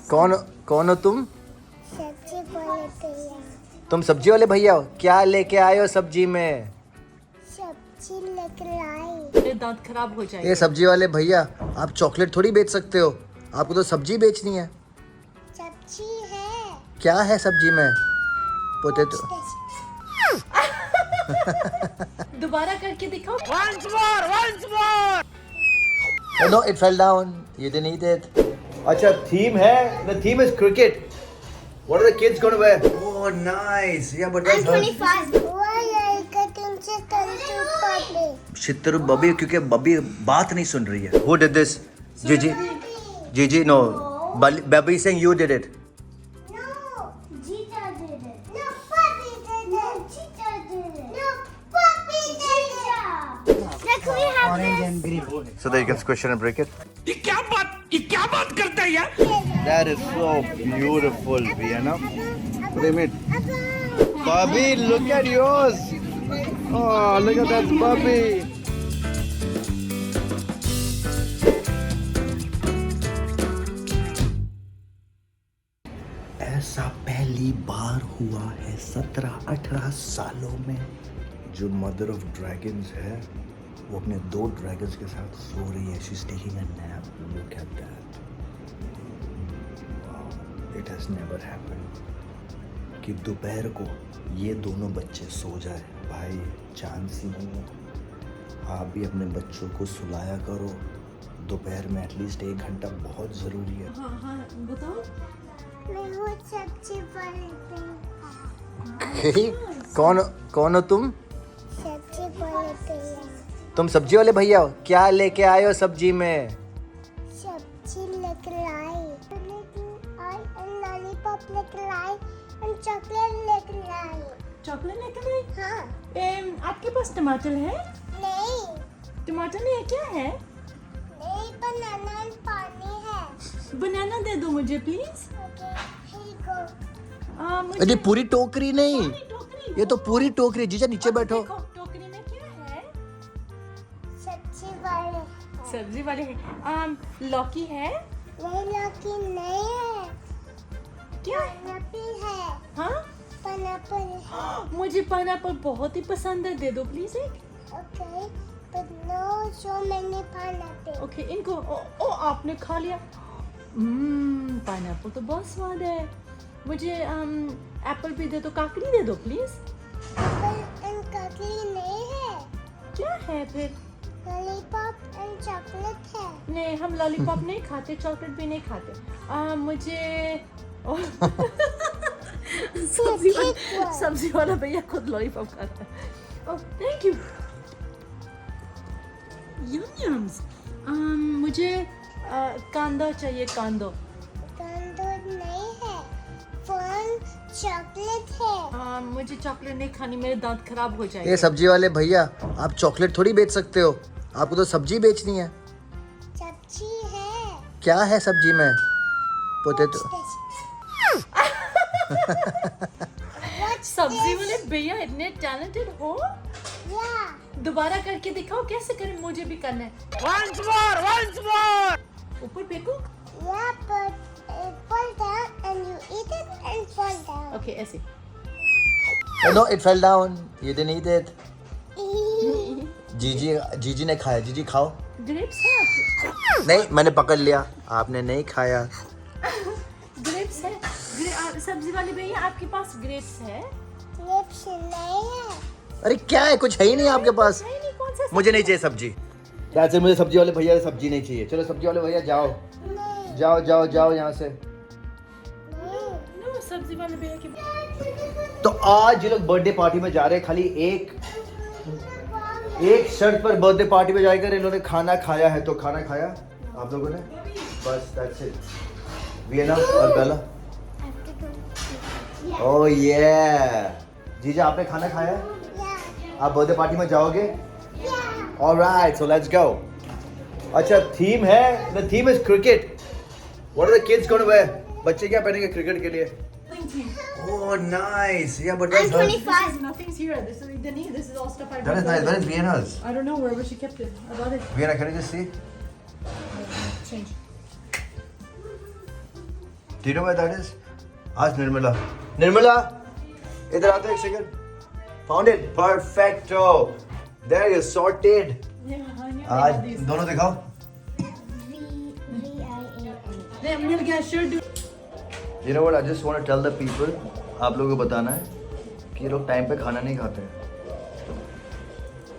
कौन कौन हो तुम? सब्जी वाले भैया। तुम सब्जी वाले भैया हो? क्या लेके आए हो सब्जी में? सब्जी लेकर आए। मेरे दांत खराब हो जाएंगे। ये सब्जी वाले भैया, आप चॉकलेट थोड़ी बेच सकते हो, आपको तो सब्जी बेचनी है। सब्जी है। क्या है सब्जी में? पोटैटो। दोबारा करके दिखाओ। No, it fell down. You didn't eat it. अच्छा, theme है. The theme is cricket. What are the kids going to wear? Oh, nice. Yeah, but that's 25. Why are you तुमसे तंतु पड़े? शितरू बबी, क्योंकि बबी बात नहीं सुन रही है. Who did this? Gigi. Gigi, no. Bubby saying you did it. No, Gita did it. No, Puppy did it. No, Gita did it. No, Puppy did it. Look, we have this. So that you can squish it and break it. ये क्या बात करता है यार? That is so beautiful, Vienna. Bring it. Bobby, look at yours. Oh, look at that Bobby. ऐसा पहली बार हुआ है 17-18 सालों में जो मदर ऑफ ड्रैगन्स है वो अपने 2 ड्रैगन्स के साथ सो रही है. She is taking a nap. Look at that. It has never happened कि दोपहर को ये दोनों बच्चे सो जाए. भाई चांस ही नहीं है. आप भी अपने बच्चों को सुलाया करो दोपहर में. एटलीस्ट 1 घंटा बहुत ज़रूरी है. हाँ बताओ। मैं हूँ सब्जी वाले भैया। कौन हो तुम? सब्जी वाले भैया। तुम सब्जी वाले भैया हो? क्या लेके आए हो सब्जी में? सब्जी लेकर आए. लॉलीपॉप लेकर आए और चॉकलेट लेकर आए. चॉकलेट लेकर आई? हाँ. आपके पास टमाटर है? नहीं. टमाटर नहीं है, क्या है? नहीं, बनाना और पानी है. बनाना दे दो मुझे please. Okay, here you go. मुझे अरे पूरी टोकरी नहीं, टोकरी। ये तो पूरी टोकरी. जीजा नीचे बैठो. देखो, टोकरी में क्या है? सब्जी वाले. सब्जी वाले है. लौकी है? नहीं, लौकी नहीं है. क्या है? पाइनएप्पल है. हाँ, पाइनएप्पल. मुझे पाइनएप्पल बहुत ही पसंद है, दे दो प्लीज एक. Okay, but no so many pineapple. Okay, इनको ओ आपने खा लिया. पाइनएप्पल तो बहुत स्वाद है. मुझे एप्पल भी दे दो, काकड़ी दे दो प्लीज. एप्पल एंड ककड़ी नहीं है. क्या है फिर? लॉलीपॉप एंड चॉकलेट है. नहीं, हम लॉलीपॉप नहीं खाते, चॉकलेट भी नहीं खाते. मुझे सब्जी वाला भैया खुद लॉलीपॉप खाता है. Oh thank you. यम्स. मुझे कांदा चाहिए. कांदो नहीं है. फन चॉकलेट है. मुझे चॉकलेट नहीं खानी, मेरे दांत खराब हो जाएंगे. ये सब्जी वाले भैया, आप चॉकलेट थोड़ी बेच सकते हो, आपको तो सब्जी बेचनी है. सब्जी है. क्या है सब्जी में? पोटैटो. सब्जी वाले भैया इतने टैलेंटेड हो. या. दोबारा करके दिखाओ कैसे करें, मुझे भी करना है. Once more. ऊपर फेंको. Yeah, but it fall down and you eat it and fall down. Okay ऐसे. No, it fell down. You didn't eat it. जीजी ने खाया. जीजी खाओ. ग्रेप्स है आपके? नहीं, मैंने पकड़ लिया, आपने नहीं खाया. ग्रेप्स है. सब्जी वाले भैया आपके पास ग्रेप्स है? Lips नहीं है. अरे क्या है, कुछ है ही नहीं आपके पास. नहीं नहीं, कौन सा? मुझे नहीं चाहिए सब्जी. कैसे मुझे सब्जी वाले भैया सब्जी नहीं चाहिए. चलो सब्जी वाले भैया जाओ नहीं. जाओ यहाँ से. नो, सब्जी वाले भैया के. तो आज ये लोग बर्थडे पार्टी में जा रहे हैं. खाली एक शर्त पर बर्थडे पार्टी में जाकर इन्होंने खाना खाया है. तो खाना खाया आप लोगों ने? बस दैट्स इट. वियना और बेला. ओह ये जीजा, आपने खाना खाया है? Yeah. आप बर्थडे पार्टी में जाओगे? Yeah. Alright, so let's go. अच्छा, थीम है. The theme is cricket. What are the kids going to wear? बच्चे क्या पहनेंगे क्रिकेट के लिए? Oh, nice. Yeah, but that's 25. Nothing's here. This is all stuff I That is nice. That is Vienna's. I don't know wherever she kept it. I bought it. Vienna, can you just see? Change. Do you know where that is? Ask Nirmala. Nirmala, इधर आते एक second. Found it. Perfecto. There you sorted. आज दोनों दिखाओ. मिल गया shirt. You know what? I just want to tell the people. आप लोगों को बताना है कि ये लोग टाइम पे खाना नहीं खाते हैं.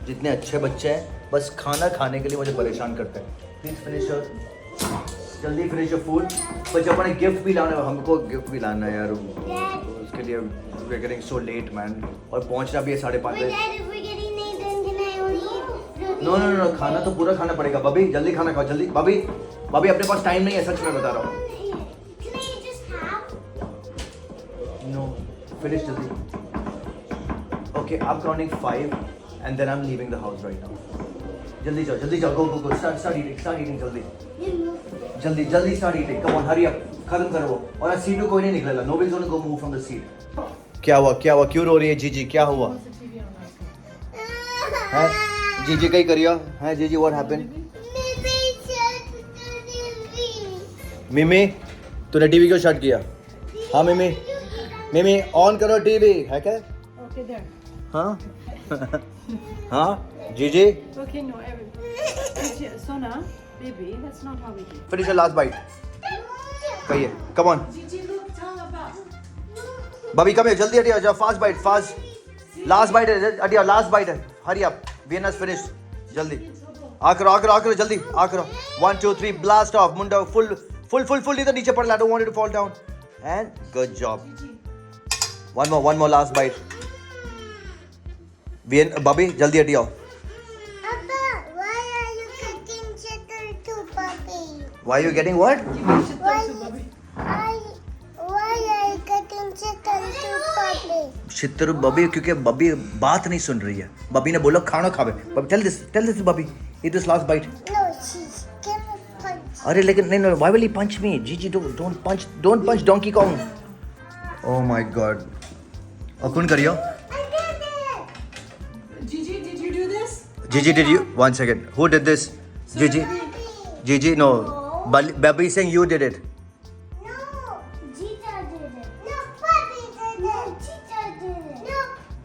जितने अच्छे बच्चे हैं बस खाना खाने के लिए मुझे परेशान करते हैं. प्लीज फिनिश योर, जल्दी फिनिश योर फूड. पर जब मैंने गिफ्ट भी लाना है, हमको गिफ्ट भी लाना है यार, उसके लिए we are getting so late man. और पहुंचना भी है 5:30 बजे. नो नो नो, खाना तो पूरा खाना पड़ेगा. बबी जल्दी खाना खाओ, जल्दी. बबी बबी अपने पास टाइम नहीं है, सच में बता रहा हूँ. नो फिनिश जल्दी. ओके, आप counting 5 and then I'm leaving the house right now. जल्दी जाओ, जल्दी जाओ. Go, start eating जल्दी. जल्दी start eating. Come on, hurry up. खत्म करो वो. और आज सीट कोई नहीं निकलेगा. Nobody's gonna go move from the seat. क्या हुआ? क्यों रो रही है जीजी? क्या हुआ? हैं? जीजी कहीं करियो? हैं जीजी? What happened? मिमी, तूने टीवी क्यों शट किया? हाँ मिमी ऑन करो टीवी. है क्या? Okay, there. हाँ हाँ जीजी. Okay, no, Sona, baby, that's not how we do. Finish your last bite. कहिए. Come on. Gigi, look, tell about. Bobby, come here. जल्दी हटिया जाओ. Fast bite, fast. Last bite है. हटिया. Last bite है. Hurry up. Vienna's finished. जल्दी. आ करो जल्दी. आ करो. 1 2 3 blast off. मुंडा full. इधर नीचे पड़. I don't want it to fall down. And good job. One more last bite. Bobby, जल्दी Hatia. Papa, why are you cutting chicken to Bobby? Why are you getting what? Why are you cutting chicken to Bobby? शितर बबी, क्योंकि बबी बात नहीं सुन रही है. बबी ने बोला खाना खावे. Tell this बबी. Eat this last bite. No, she's gonna punch. अरे लेकिन नहीं, why will he punch me? Gigi, don't punch Donkey Kong. Oh my God. और कौन करियो? I did it. Gigi, did you do this? Gigi, did you? 1 second. Who did this? Gigi. Gigi, no. Bobby is saying you did it. No, Gita did it. No, Bobby did it. No, Gita did it. No,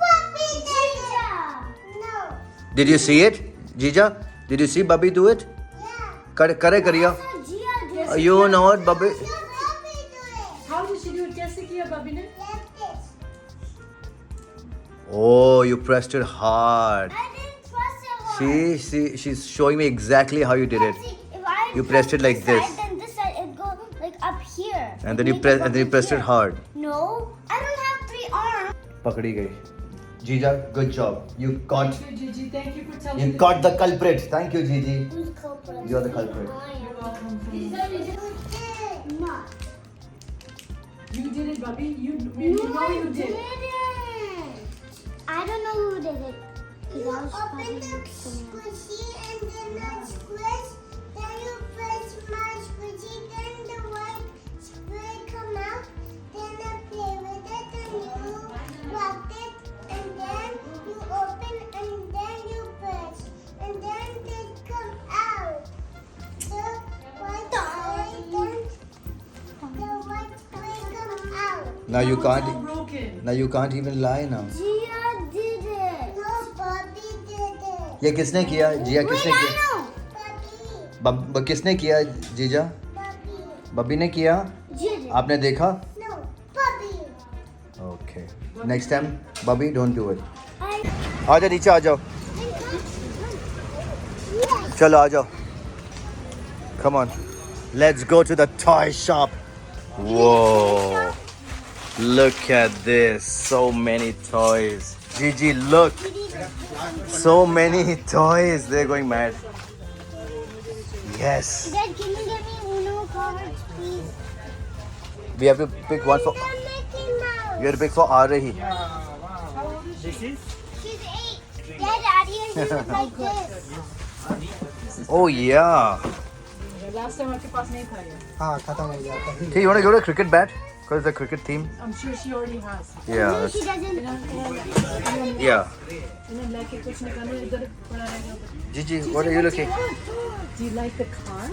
Bobby did it. No. Did you see it, Gija? Did you see Bobby do it? Yeah. करे करियो. So Gia did it. You know what, Bobby? No, Bobby do it. How did she do it? कैसे किया बबी ने? Like this. Oh, you pressed it hard. I didn't press it hard. She's showing me exactly how you did it. See, if I You press pressed it like this. side, then this side it go like up here. And then you Make pressed it here. hard. No, I don't have 3 arms. पकड़ी गई. Gija, good job. You caught Thank you, Gigi. Thank you for telling me. the culprit. Thank you, Gigi. Who's culprit? You're the culprit. You're welcome. You did not. You did it, Bobby. You know you did. I don't know who did it. You open the squishy and then the squish. Then you press my squishy. Then the white spray come out. Then I play with it and you wrap it. And then you open and then you press. And then they come out. The white spray then the white spray come out. Now you It's all can't. broken. Now you can't even lie now. Gia did it. No, Bobby did it. ये किसने किया? जिया किसने Wait, I किया? know. Bobby. किसने किया? जीजा? Bobby. Baby ने किया? Gia did. आपने देखा? No, Bobby. Okay. Next time, Bobby, don't do it. I. आ जाओ नीचे आ जाओ. Yes. चलो आ जाओ. Come on. Let's go to the toy shop. Whoa. Look at this. So many toys. Gigi, look. So many toys. They're going mad. Yes. Dad, can you get me Uno cards, please? We have to pick one for. The Mickey Mouse. You have to pick for Arahi. This is She's 8. Dad, Daddy, and she was like this. Oh yeah. Last time आपके पास नहीं था ये. हाँ खत्म हो गया था. Hey, you want to go to a cricket bat? Because it's a cricket theme. I'm sure she already has. Yeah. No, she doesn't. Yeah. इन्हें लेके कुछ निकालो इधर पड़ा रहेगा. Gigi, what are you looking? Do you like the car?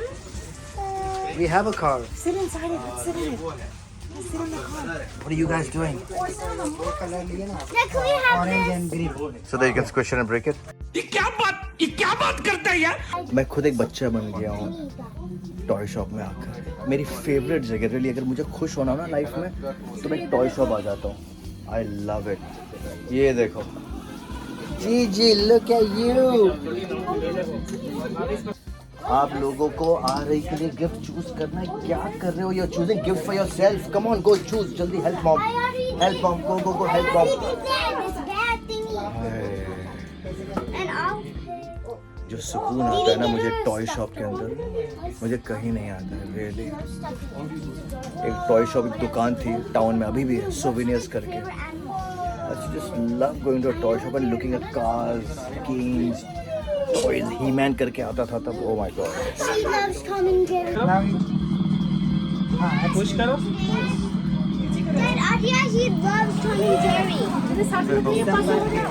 We have a car. Sit inside it. Let's sit in it. Let's sit in the car. What are you guys doing? Now, can we have this? So that you can squish it and break it. ये क्या बात करता है यार? मैं खुद एक बच्चा बन गया हूँ टॉय शॉप में आकर। मेरी फेवरेट जगह रियली, अगर मुझे खुश होना ना लाइफ में तो मैं टॉय शॉप आ जाता हूँ। I love it. ये देखो जी जी, लुक एट यू। आप लोगों को आ रही के लिए गिफ्ट चूज करना है, क्या कर रहे हो? You are choosing gift for yourself. Come on, go choose जल्दी। Help mom, help mom, go go go, help mom. This bad thingy. And I'll. जो सुकून आता है ना मुझे टॉय शॉप के अंदर, मुझे कहीं नहीं आता है रियली। एक टॉय शॉप, एक दुकान थी टाउन में, अभी भी है, सोवेनियर्स करके। I just love going to a toy shop and looking at cars, kings, toys. He Man करके आता था तब। Oh my god. She loves Tom and Jerry. Push करो। Dad, Adia, he loves Tom and Jerry. मेरे साथ में ये पास हो गया।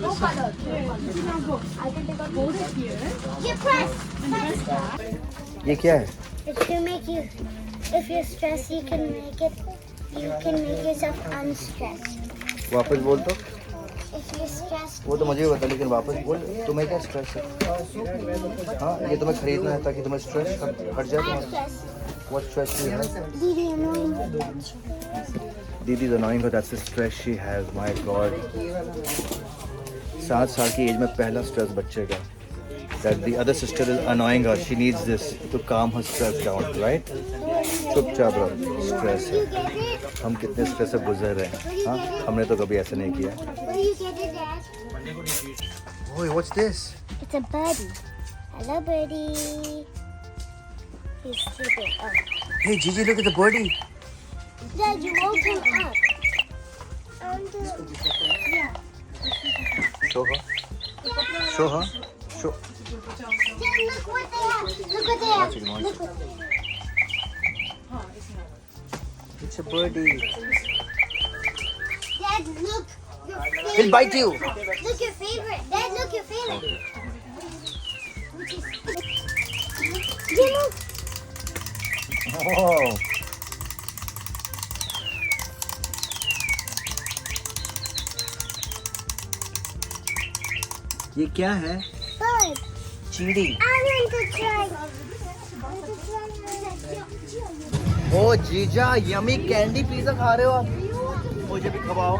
No color. This is not book. I can take a hold it here. You press. ये क्या है? It's to make you, if you're stressed, you can make yourself unstressed. वापस बोल तो। If you're stressed, वो तो मुझे भी बता, लेकिन वापस बोल। तुम्हें क्या स्ट्रेस है? हाँ, ये तुम्हें खरीदना है ताकि तुम्हें स्ट्रेस हट जाए I'm तुम्हारा। stressed. What stress do you have? Didi, annoying. Didi is annoying her. That's the stress she has. My God. 7 साल की एज में पहला स्ट्रेस बच्चे का। That the other sister is annoying her. She needs this to calm her stress down, right? चुपचाप रहो, stress है। You get it? हम कितने स्ट्रेस से गुजर रहे हैं, हाँ? हमने तो कभी ऐसा नहीं किया। Will you get it, Dad? Oi, what's this? It's a birdie. Hello, birdie. He's sleeping. Oh. Hey, Gigi, look at the birdie. Dad, you woke him up. Show her. Show her. Show. Dad, look what they have. Look what they have. One second. Look what It's a birdie. Dad, look. Your favorite. He'll bite you. Look your favorite. Dad, look your favorite. You look. Oh. ये क्या है? Bird. चींटी। I want to try. ओ जीजा, yummy candy pizza खा रहे हो आप? मुझे भी खवाओ।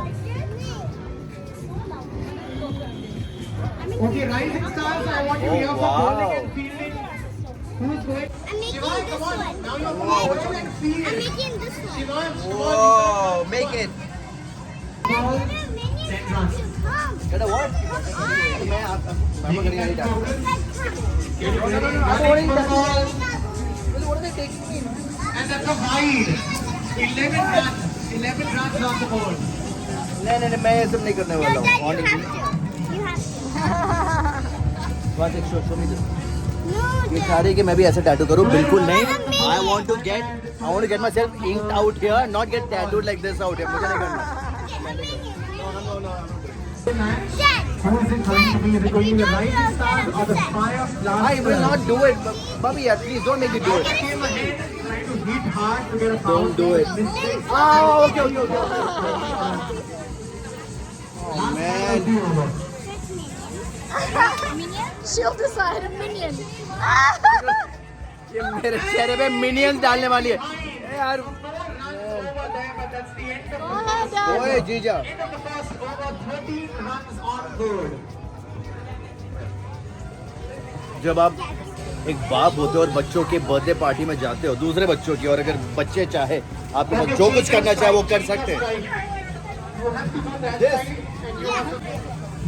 Okay, rising stars, I want you Oh, here for wow. bowling and fielding. Who's going? I'm making this one. Now you're bowling and I'm field. making this one. Shivansh, Whoa, make it. Dad, the minions have to come. Get a what? Come on. मैं आपको करने नहीं डालता। Dad, come. and that's a wide. 11 runs on the board. नहीं, मैं ये सब नहीं करने वाला No, हूँ। Dad, Only you have to. You have to. One sec, show me this. No, ये Dad. चाह रही है कि मैं भी ऐसे टैटू करूँ? बिल्कुल नहीं। Amazing. I want to get myself inked out here, not get tattooed like this out here. मुझे नहीं करना। Dad. Who is it going to be? Is it going to be the rising stars or the Dad. fire blast? I will not do it. Bobby, yeah, please don't make me do it. Came ahead, trying to hit hard to get a foul. Don't do it. Mistake. Oh, okay. Oh, man. She'll decide a minion. ये मेरे चेहरे पे minions डालने वाली है। ए यार, Over there, but that's the end of Go ahead, Dad. ओए जीजा। the first over. 13 runs on board. जब आप एक बाप होते हो और बच्चों के बर्थडे पार्टी में जाते हो, दूसरे बच्चों की, और अगर बच्चे चाहे आपके पास जो कुछ करना चाहे वो कर सकते हैं। You have to do that. This. And you have to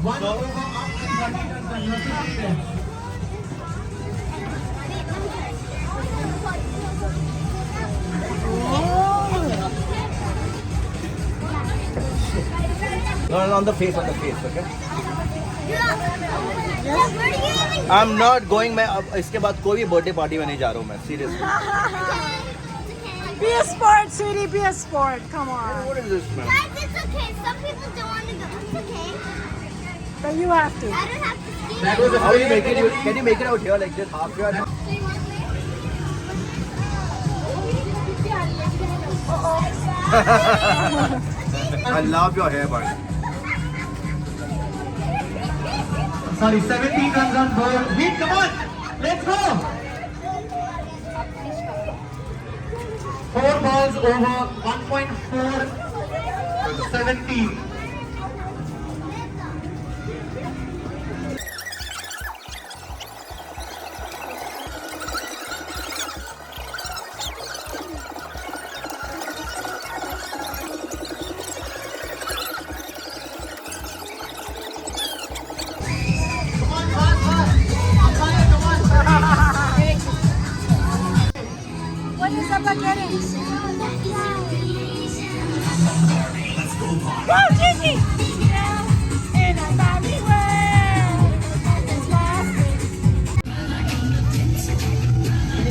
one over after 30 runs and you have to beat them. No, on the face, okay? Dad, where do you even I'm not going. मैं अब इसके बाद कोई भी birthday party में नहीं जा रहा हूँ मैं, seriously. Be a sport, sweetie. Be a sport. Come on. What is this, man? Guys, it's okay. Some people don't want to go. It's okay. But you have to. I don't have to ski. That was a How you fail. make it? Can you make it out here like this? Half your. I love your hair, buddy. Sorry, 17 runs on board. Wait, come on. Let's go. 4 balls over, 1.4, 17. What is up getting? Go, Jiggy! In a Bobby way.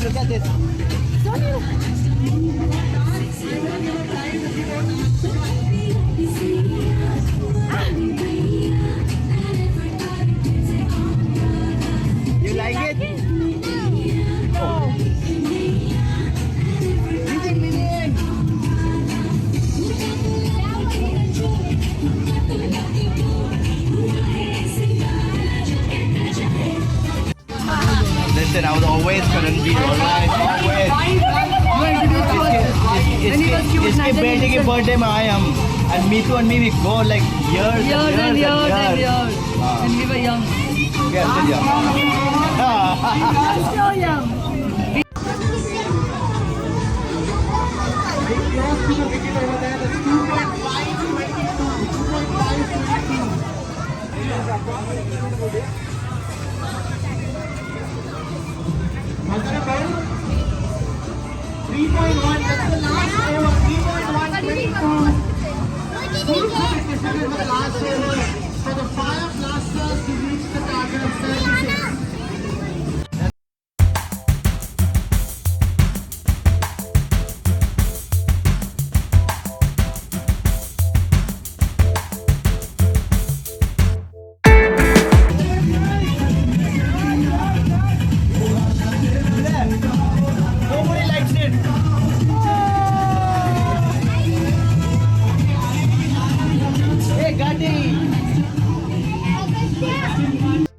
Look at this. You like it? No. Listen, I was always Karanveer, alright? Always. इसके बेटे के birthday में आए हम and Meetu and me we go like years and years. And we were young. Yes, still young. Still young. Cross to the wicket over there. That's 2.5. Was that a ball? 3.1. That's the last over. 3.1. Full point. This is the last over for the Fire Blasters to reach the target of 76. Nobody likes it. Hey, Gandhi.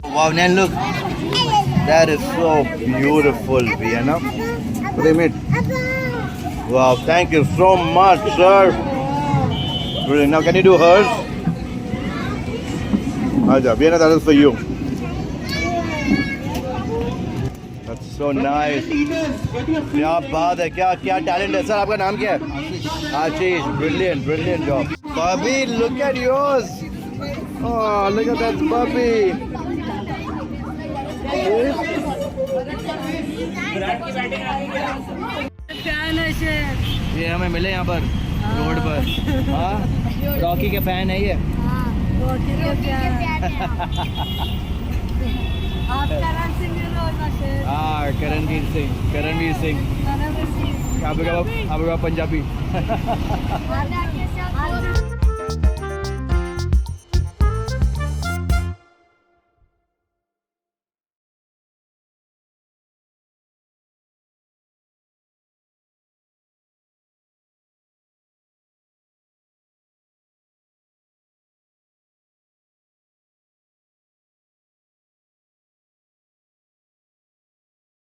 Wow, Nan, look. That is so beautiful, Vienna. Primit. Wow, thank you so much, sir. Brilliant. Now, can you do hers? Aja, Vienna, that is for you. That's so nice. क्या बात है, क्या क्या talent है sir. आपका नाम क्या है? आशीष. Brilliant, brilliant job. Bobby, look at yours. Oh, look at that Bobby. ये हमें मिले यहाँ पर रोड पर. हाँ, रॉकी के फैन है ये. हाँ, करणवीर सिंह. आप लोग पंजाबी.